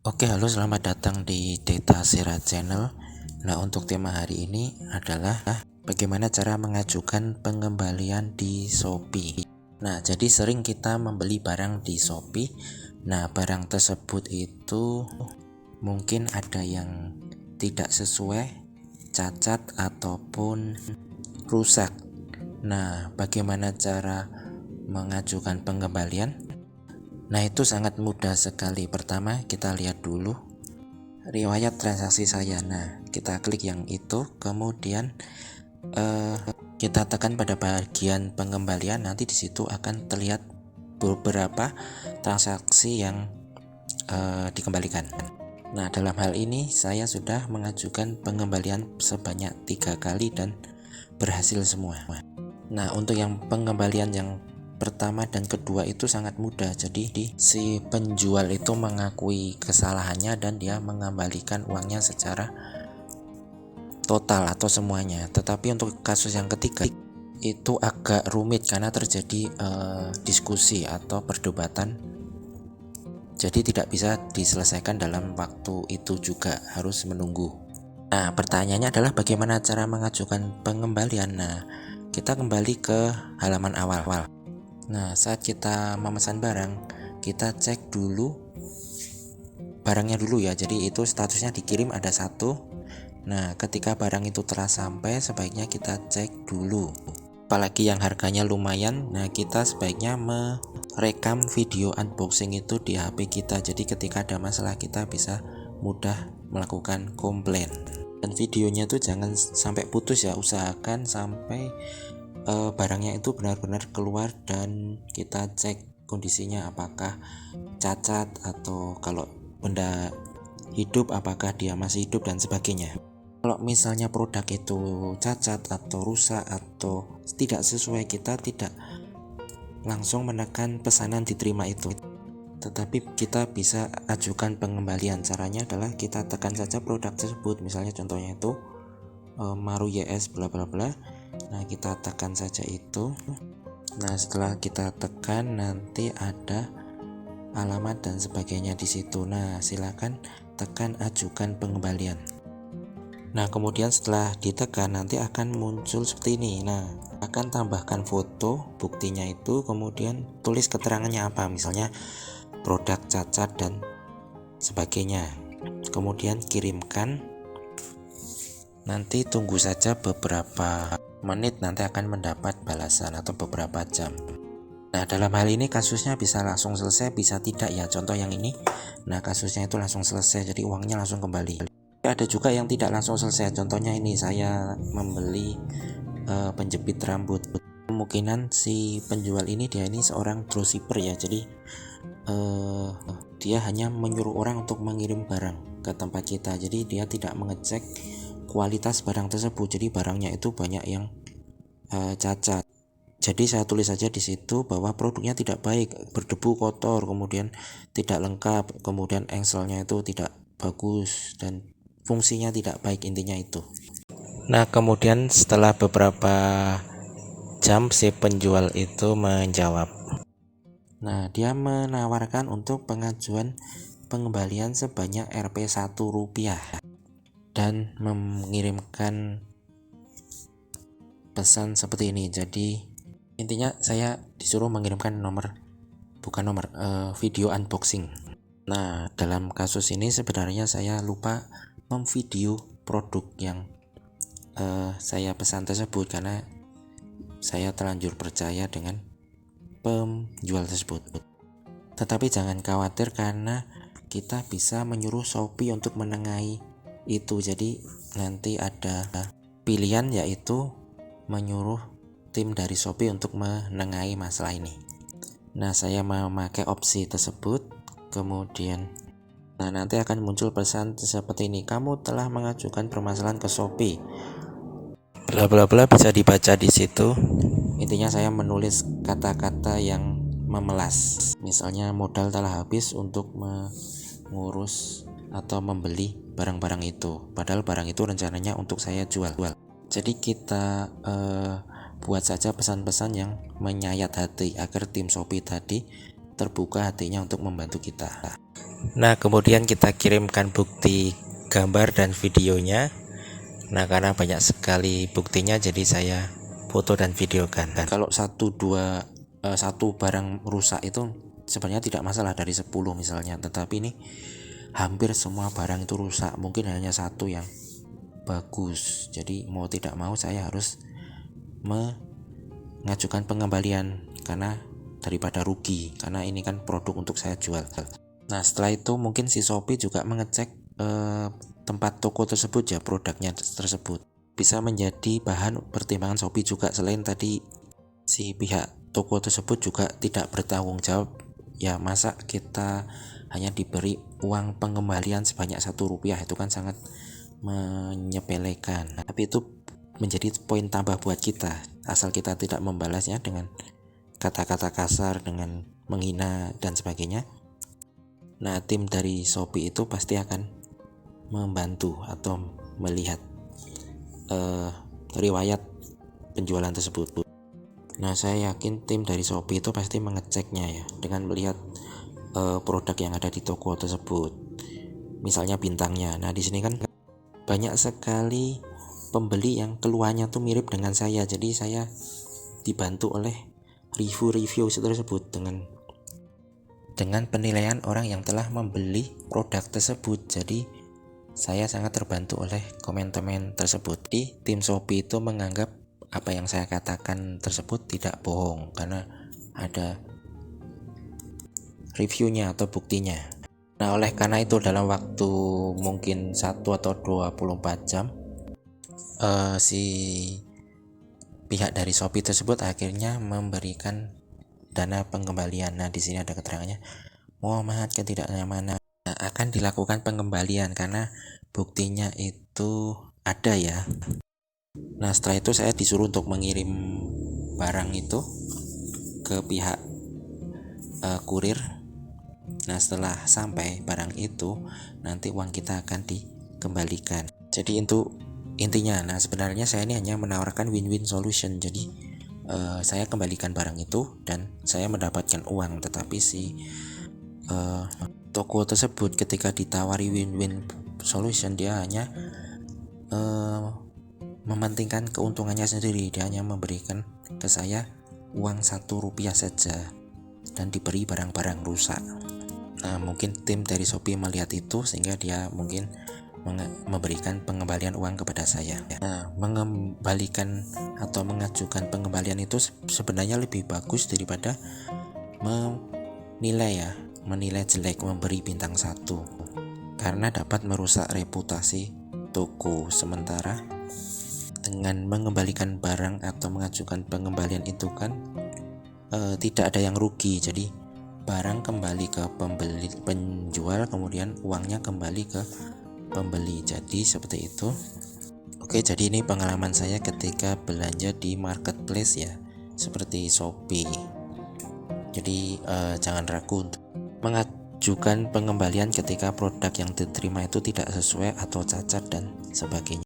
Oke, halo, selamat datang di Data Sera Channel. Nah, untuk tema hari ini adalah bagaimana cara mengajukan pengembalian di Shopee. Nah, jadi sering kita membeli barang di Shopee. Nah, barang tersebut itu mungkin ada yang tidak sesuai, cacat ataupun rusak. Nah, bagaimana cara mengajukan pengembalian? Nah, itu sangat mudah sekali. Pertama, kita lihat dulu riwayat transaksi saya. Nah, kita klik yang itu, kemudian kita tekan pada bagian pengembalian. Nanti di situ akan terlihat beberapa transaksi yang dikembalikan. Nah, dalam hal ini saya sudah mengajukan pengembalian sebanyak 3 kali dan berhasil semua. Nah, untuk yang pengembalian yang pertama dan kedua itu sangat mudah. Jadi si penjual itu mengakui kesalahannya dan dia mengembalikan uangnya secara total atau semuanya. Tetapi untuk kasus yang ketiga itu agak rumit karena terjadi diskusi atau perdebatan. Jadi tidak bisa diselesaikan dalam waktu itu juga, harus menunggu. Nah, pertanyaannya adalah bagaimana cara mengajukan pengembalian. Nah, kita kembali ke halaman awal. Nah, saat kita memesan barang, kita cek dulu barangnya dulu ya. Jadi itu statusnya dikirim ada 1. Nah, ketika barang itu telah sampai, sebaiknya kita cek dulu. Apalagi yang harganya lumayan, nah kita sebaiknya merekam video unboxing itu di HP kita. Jadi ketika ada masalah kita bisa mudah melakukan komplain. Dan videonya tuh jangan sampai putus ya, usahakan sampai barangnya itu benar-benar keluar dan kita cek kondisinya apakah cacat, atau kalau benda hidup apakah dia masih hidup dan sebagainya. Kalau misalnya produk itu cacat atau rusak atau tidak sesuai, kita tidak langsung menekan pesanan diterima itu, tetapi kita bisa ajukan pengembalian. Caranya adalah kita tekan saja produk tersebut, misalnya contohnya itu Maru YS bla bla bla. Nah, kita tekan saja itu. Nah, setelah kita tekan nanti ada alamat dan sebagainya di situ. Nah, silakan tekan ajukan pengembalian. Nah, kemudian setelah ditekan nanti akan muncul seperti ini. Nah, akan tambahkan foto buktinya itu, kemudian tulis keterangannya apa, misalnya produk cacat dan sebagainya. Kemudian kirimkan. Nanti tunggu saja beberapa menit, nanti akan mendapat balasan atau beberapa jam. Nah, dalam hal ini kasusnya bisa langsung selesai, bisa tidak ya. Contoh yang ini, nah kasusnya itu langsung selesai, jadi uangnya langsung kembali. Ada juga yang tidak langsung selesai. Contohnya ini, saya membeli penjepit rambut. Kemungkinan si penjual ini dia ini seorang dropshipper ya. Jadi dia hanya menyuruh orang untuk mengirim barang ke tempat kita. Jadi dia tidak mengecek kualitas barang tersebut. Jadi barangnya itu banyak yang cacat. Jadi saya tulis saja di situ bahwa produknya tidak baik, berdebu, kotor, kemudian tidak lengkap, kemudian engselnya itu tidak bagus dan fungsinya tidak baik, intinya itu. Nah, kemudian setelah beberapa jam si penjual itu menjawab. Nah, dia menawarkan untuk pengajuan pengembalian sebanyak Rp1 dan mengirimkan pesan seperti ini. Jadi intinya saya disuruh mengirimkan video unboxing. Nah, dalam kasus ini sebenarnya saya lupa memvideo produk yang saya pesan tersebut karena saya terlanjur percaya dengan penjual tersebut. Tetapi jangan khawatir karena kita bisa menyuruh Shopee untuk menengahi itu. Jadi nanti ada pilihan, yaitu menyuruh tim dari Shopee untuk menengahi masalah ini. Nah, saya memakai opsi tersebut. Kemudian nanti akan muncul pesan seperti ini, kamu telah mengajukan permasalahan ke Shopee bla bla bla, bisa dibaca di situ. Intinya saya menulis kata-kata yang memelas, misalnya modal telah habis untuk mengurus atau membeli barang-barang itu, padahal barang itu rencananya untuk saya jual. Jadi kita buat saja pesan-pesan yang menyayat hati agar tim Shopee tadi terbuka hatinya untuk membantu kita. Nah, kemudian kita kirimkan bukti gambar dan videonya. Nah, karena banyak sekali buktinya, jadi saya foto dan videokan. Dan kalau satu barang rusak itu sebenarnya tidak masalah dari 10 misalnya, tetapi ini hampir semua barang itu rusak, mungkin hanya satu yang bagus. Jadi mau tidak mau saya harus mengajukan pengembalian karena daripada rugi, karena ini kan produk untuk saya jual. Nah, setelah itu mungkin si Shopee juga mengecek tempat toko tersebut ya, produknya tersebut bisa menjadi bahan pertimbangan Shopee juga. Selain tadi si pihak toko tersebut juga tidak bertanggung jawab, ya masa kita hanya diberi uang pengembalian sebanyak Rp1, itu kan sangat menyepelekan. Tapi itu menjadi poin tambah buat kita, asal kita tidak membalasnya dengan kata-kata kasar, dengan menghina dan sebagainya. Nah, tim dari Shopee itu pasti akan membantu atau melihat riwayat penjualan tersebut. Nah, saya yakin tim dari Shopee itu pasti mengeceknya ya, dengan melihat produk yang ada di toko tersebut, misalnya bintangnya. Nah, di sini kan banyak sekali pembeli yang keluhannya tuh mirip dengan saya, jadi saya dibantu oleh review tersebut dengan penilaian orang yang telah membeli produk tersebut. Jadi saya sangat terbantu oleh komen-komen tersebut. Di tim Shopee itu menganggap apa yang saya katakan tersebut tidak bohong karena ada reviewnya atau buktinya. Nah, oleh karena itu dalam waktu mungkin 1 atau 24 jam si pihak dari Shopee tersebut akhirnya memberikan dana pengembalian. Nah, di sini ada keterangannya, mohon maaf ketidaknyamanan. Nah, akan dilakukan pengembalian karena buktinya itu ada ya. Nah, setelah itu saya disuruh untuk mengirim barang itu ke pihak kurir. Nah, setelah sampai barang itu, nanti uang kita akan dikembalikan. Jadi itu intinya. Nah, sebenarnya saya ini hanya menawarkan win-win solution. Jadi saya kembalikan barang itu dan saya mendapatkan uang. Tetapi si toko tersebut ketika ditawari win-win solution, dia hanya mementingkan keuntungannya sendiri. Dia hanya memberikan ke saya uang Rp1 saja dan diberi barang-barang rusak. Nah, mungkin tim dari Shopee melihat itu sehingga dia mungkin memberikan pengembalian uang kepada saya. Nah, mengembalikan atau mengajukan pengembalian itu sebenarnya lebih bagus daripada menilai jelek, memberi bintang 1, karena dapat merusak reputasi toko. Sementara dengan mengembalikan barang atau mengajukan pengembalian itu kan tidak ada yang rugi. Jadi barang kembali ke penjual, kemudian uangnya kembali ke pembeli. Jadi seperti itu. Oke, jadi ini pengalaman saya ketika belanja di marketplace ya, seperti Shopee. Jadi jangan ragu untuk mengajukan pengembalian ketika produk yang diterima itu tidak sesuai atau cacat dan sebagainya.